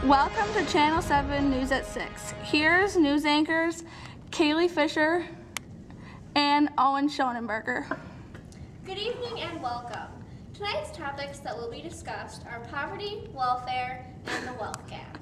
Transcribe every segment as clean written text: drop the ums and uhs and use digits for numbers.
Welcome to Channel 7 News at 6. Here's news anchors Kaylee Fisher and Owen Schonenberger. Good evening and welcome. Tonight's topics that will be discussed are poverty, welfare, and the wealth gap.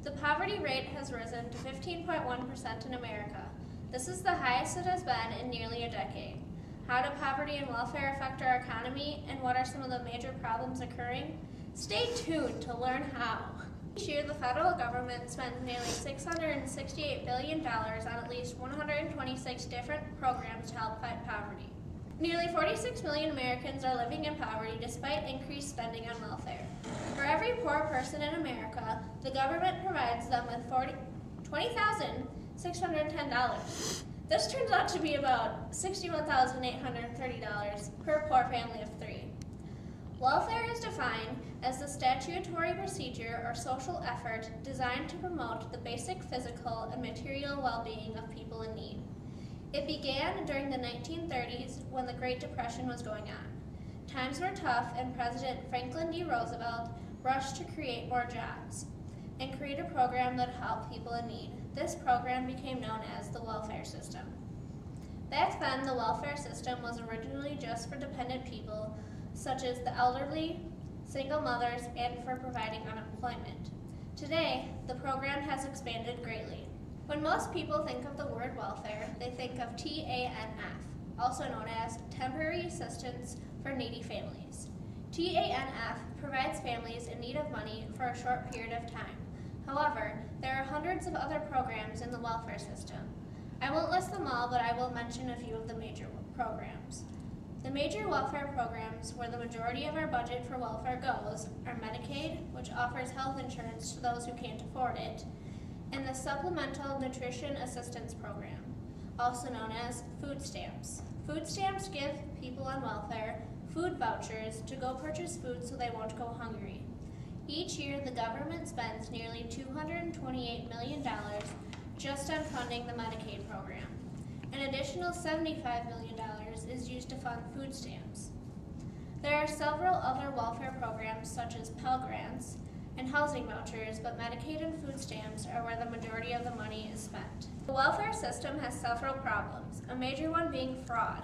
The poverty rate has risen to 15.1% in America. This is the highest it has been in nearly a decade. How do poverty and welfare affect our economy, and what are some of the major problems occurring? Stay tuned to learn how. Each year, the federal government spends nearly $668 billion on at least 126 different programs to help fight poverty. Nearly 46 million Americans are living in poverty despite increased spending on welfare. For every poor person in America, the government provides them with $20,610. This turns out to be about $61,830 per poor family of three. Welfare is defined as the statutory procedure or social effort designed to promote the basic physical and material well-being of people in need. It began during the 1930s when the Great Depression was going on. Times were tough and President Franklin D. Roosevelt rushed to create more jobs and create a program that helped people in need. This program became known as the welfare system. Back then, the welfare system was originally just for dependent people such as the elderly, single mothers, and for providing unemployment. Today, the program has expanded greatly. When most people think of the word welfare, they think of TANF, also known as Temporary Assistance for Needy Families. TANF provides families in need of money for a short period of time. However, there are hundreds of other programs in the welfare system. I won't list them all, but I will mention a few of the major programs. The major welfare programs where the majority of our budget for welfare goes are Medicaid, which offers health insurance to those who can't afford it, and the Supplemental Nutrition Assistance Program, also known as food stamps. Food stamps give people on welfare food vouchers to go purchase food so they won't go hungry. Each year, the government spends nearly $228 million just on funding the Medicaid program. An additional $75 million is used to fund food stamps. There are several other welfare programs such as Pell Grants and housing vouchers, but Medicaid and food stamps are where the majority of the money is spent. The welfare system has several problems, a major one being fraud.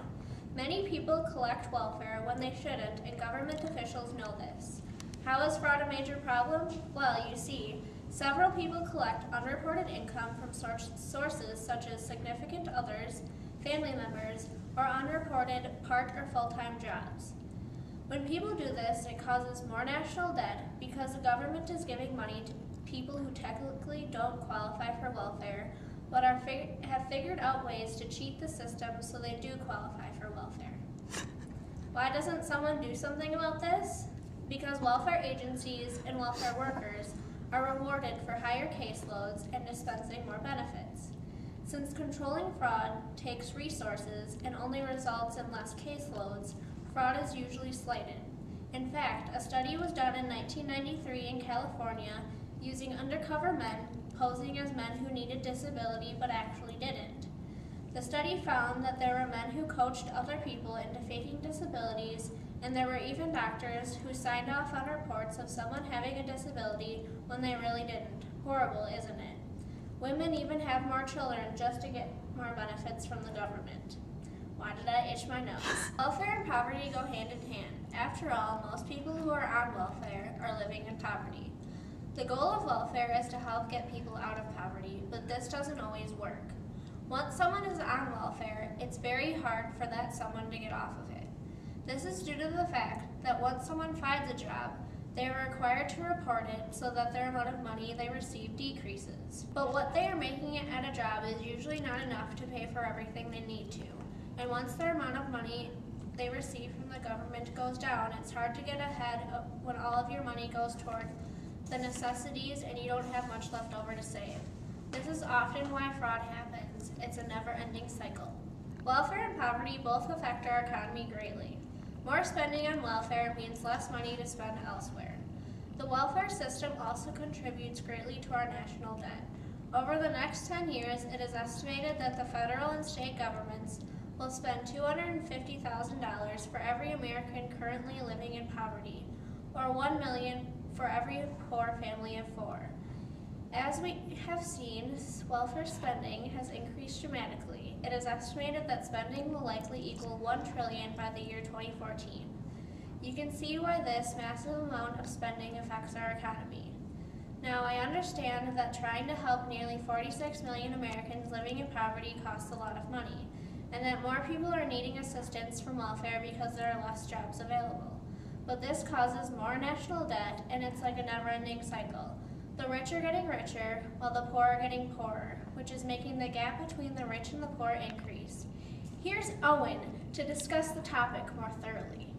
Many people collect welfare when they shouldn't, and government officials know this. How is fraud a major problem? Well, you see, several people collect unreported income from sources such as significant others, family members, or unreported part or full-time jobs. When people do this, it causes more national debt because the government is giving money to people who technically don't qualify for welfare, but have figured out ways to cheat the system so they do qualify for welfare. Why doesn't someone do something about this? Because welfare agencies and welfare workers are rewarded for higher caseloads and dispensing more benefits. Since controlling fraud takes resources and only results in less caseloads, fraud is usually slighted. In fact, a study was done in 1993 in California using undercover men posing as men who needed disability but actually didn't. The study found that there were men who coached other people into faking disabilities, and there were even doctors who signed off on reports of someone having a disability when they really didn't. Horrible, isn't it? Women even have more children just to get more benefits from the government. Why did I itch my nose? Welfare and poverty go hand in hand. After all, most people who are on welfare are living in poverty. The goal of welfare is to help get people out of poverty, but this doesn't always work. Once someone is on welfare, it's very hard for that someone to get off of it. This is due to the fact that once someone finds a job, they are required to report it so that their amount of money they receive decreases. But what they are making it at a job is usually not enough to pay for everything they need to. And once their amount of money they receive from the government goes down, it's hard to get ahead when all of your money goes toward the necessities and you don't have much left over to save. This is often why fraud happens. It's a never-ending cycle. Welfare and poverty both affect our economy greatly. More spending on welfare means less money to spend elsewhere. The welfare system also contributes greatly to our national debt. Over the next 10 years, it is estimated that the federal and state governments will spend $250,000 for every American currently living in poverty, or $1 million for every poor family of 4. As we have seen, welfare spending has increased dramatically. It is estimated that spending will likely equal $1 trillion by the year 2014. You can see why this massive amount of spending affects our economy. Now, I understand that trying to help nearly 46 million Americans living in poverty costs a lot of money, and that more people are needing assistance from welfare because there are less jobs available. But this causes more national debt, and it's like a never-ending cycle. The rich are getting richer, while the poor are getting poorer, which is making the gap between the rich and the poor increase. Here's Owen to discuss the topic more thoroughly.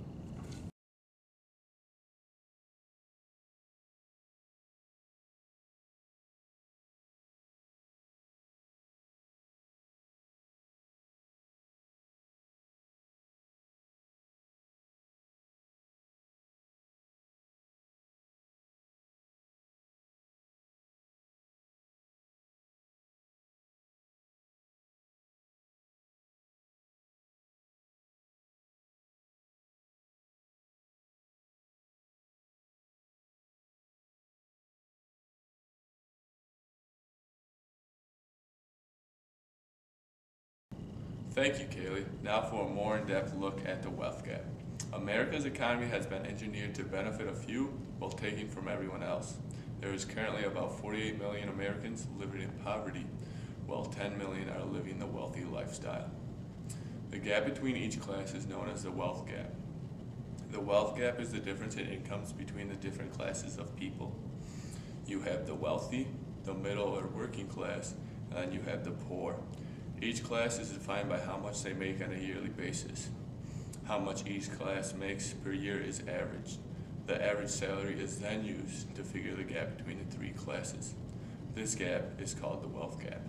Thank you, Kaylee. Now for a more in-depth look at the wealth gap. America's economy has been engineered to benefit a few while taking from everyone else. There is currently about 48 million Americans living in poverty, while 10 million are living the wealthy lifestyle. The gap between each class is known as the wealth gap. The wealth gap is the difference in incomes between the different classes of people. You have the wealthy, the middle or working class, and then you have the poor. Each class is defined by how much they make on a yearly basis. How much each class makes per year is averaged. The average salary is then used to figure the gap between the three classes. This gap is called the wealth gap.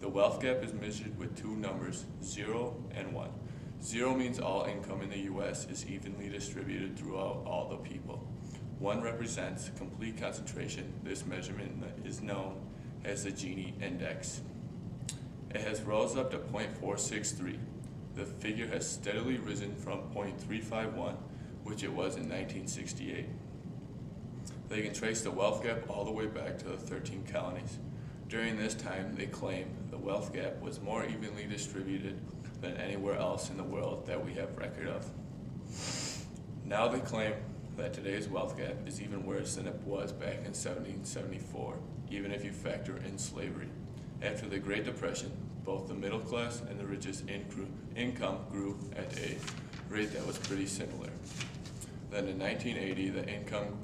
The wealth gap is measured with two numbers, 0 and 1. 0 means all income in the U.S. is evenly distributed throughout all the people. 1 represents complete concentration. This measurement is known as the Gini index. It has rose up to 0.463. The figure has steadily risen from 0.351, which it was in 1968. They can trace the wealth gap all the way back to the 13 colonies. During this time, they claim the wealth gap was more evenly distributed than anywhere else in the world that we have record of. Now they claim that today's wealth gap is even worse than it was back in 1774, even if you factor in slavery. After the Great Depression, both the middle class and the richest income grew at a rate that was pretty similar. Then in 1980, the income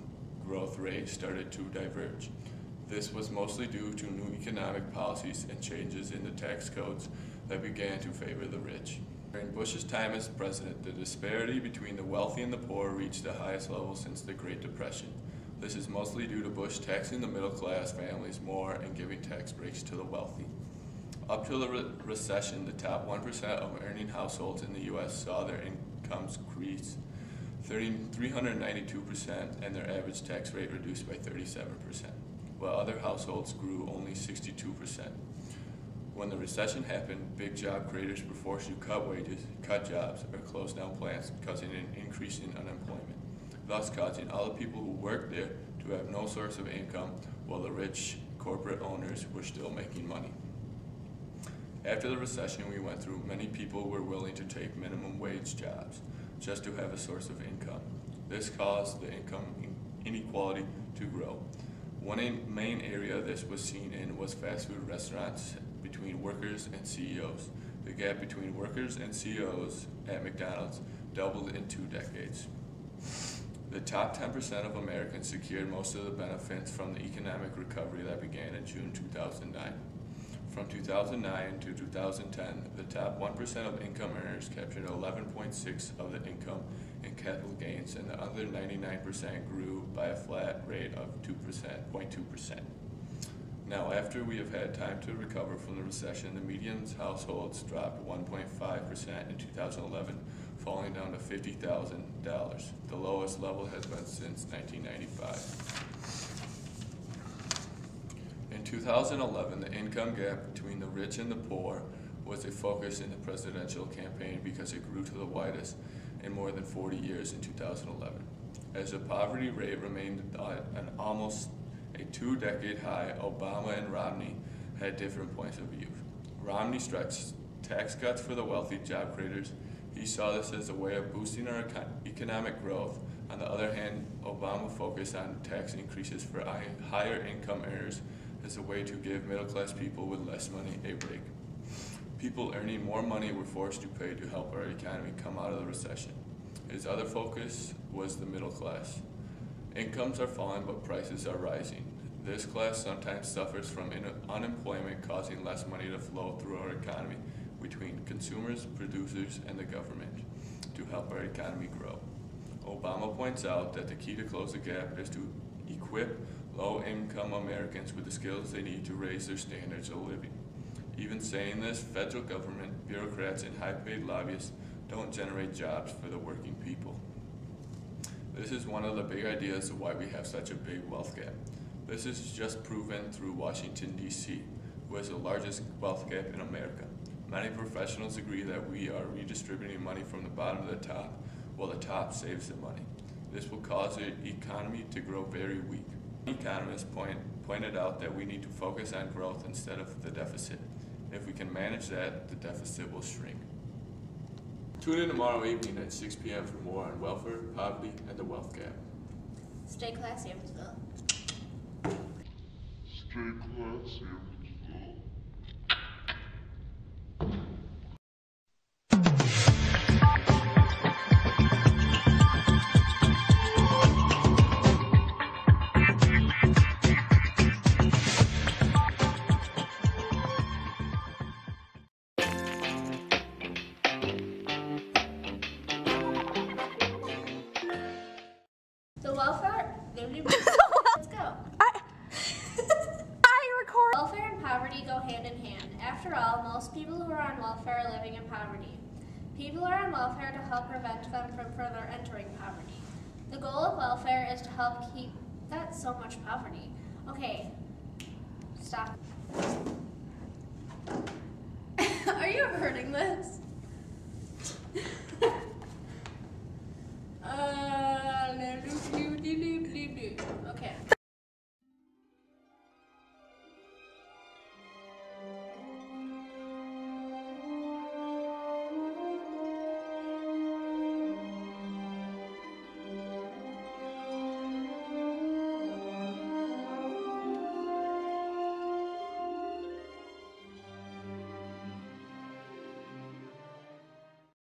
growth rate started to diverge. This was mostly due to new economic policies and changes in the tax codes that began to favor the rich. During Bush's time as president, the disparity between the wealthy and the poor reached the highest level since the Great Depression. This is mostly due to Bush taxing the middle-class families more and giving tax breaks to the wealthy. Up to the recession, the top 1% of earning households in the U.S. saw their incomes increase 392% and their average tax rate reduced by 37%, while other households grew only 62%. When the recession happened, big job creators were forced to cut wages, cut jobs, or close down plants, causing an increase in unemployment, thus causing all the people who worked there to have no source of income, while the rich corporate owners were still making money. After the recession we went through, many people were willing to take minimum wage jobs just to have a source of income. This caused the income inequality to grow. One main area this was seen in was fast food restaurants, between workers and CEOs. The gap between workers and CEOs at McDonald's doubled in 2 decades. The top 10% of Americans secured most of the benefits from the economic recovery that began in June 2009. From 2009 to 2010, the top 1% of income earners captured 11.6% of the income in capital gains, and the other 99% grew by a flat rate of 0.2%. Now, after we have had time to recover from the recession, the median households dropped 1.5% in 2011, falling down to $50,000. The lowest level has been since 1995. In 2011, the income gap between the rich and the poor was a focus in the presidential campaign because it grew to the widest in more than 40 years in 2011. As the poverty rate remained at an almost a 2-decade high, Obama and Romney had different points of view. Romney stretched tax cuts for the wealthy job creators. He saw this as a way of boosting our economic growth. On the other hand, Obama focused on tax increases for higher income earners as a way to give middle-class people with less money a break. People earning more money were forced to pay to help our economy come out of the recession. His other focus was the middle class. Incomes are falling, but prices are rising. This class sometimes suffers from unemployment, causing less money to flow through our economy between consumers, producers, and the government to help our economy grow. Obama points out that the key to close the gap is to equip low-income Americans with the skills they need to raise their standards of living. Even saying this, federal government, bureaucrats, and high-paid lobbyists don't generate jobs for the working people. This is one of the big ideas of why we have such a big wealth gap. This is just proven through Washington, D.C., who has the largest wealth gap in America. Many professionals agree that we are redistributing money from the bottom to the top, while the top saves the money. This will cause the economy to grow very weak. Economists pointed out that we need to focus on growth instead of the deficit. If we can manage that, the deficit will shrink. Tune in tomorrow evening at 6 p.m. for more on welfare, poverty, and the wealth gap. Stay classy, Evansville. Stay classy, Evansville. The welfare. Let's go. I record. Welfare and poverty go hand in hand. After all, most people who are on welfare are living in poverty. People are on welfare to help prevent them from further entering poverty. The goal of welfare is to help keep... That's so much poverty. Okay, stop. Are you hurting this?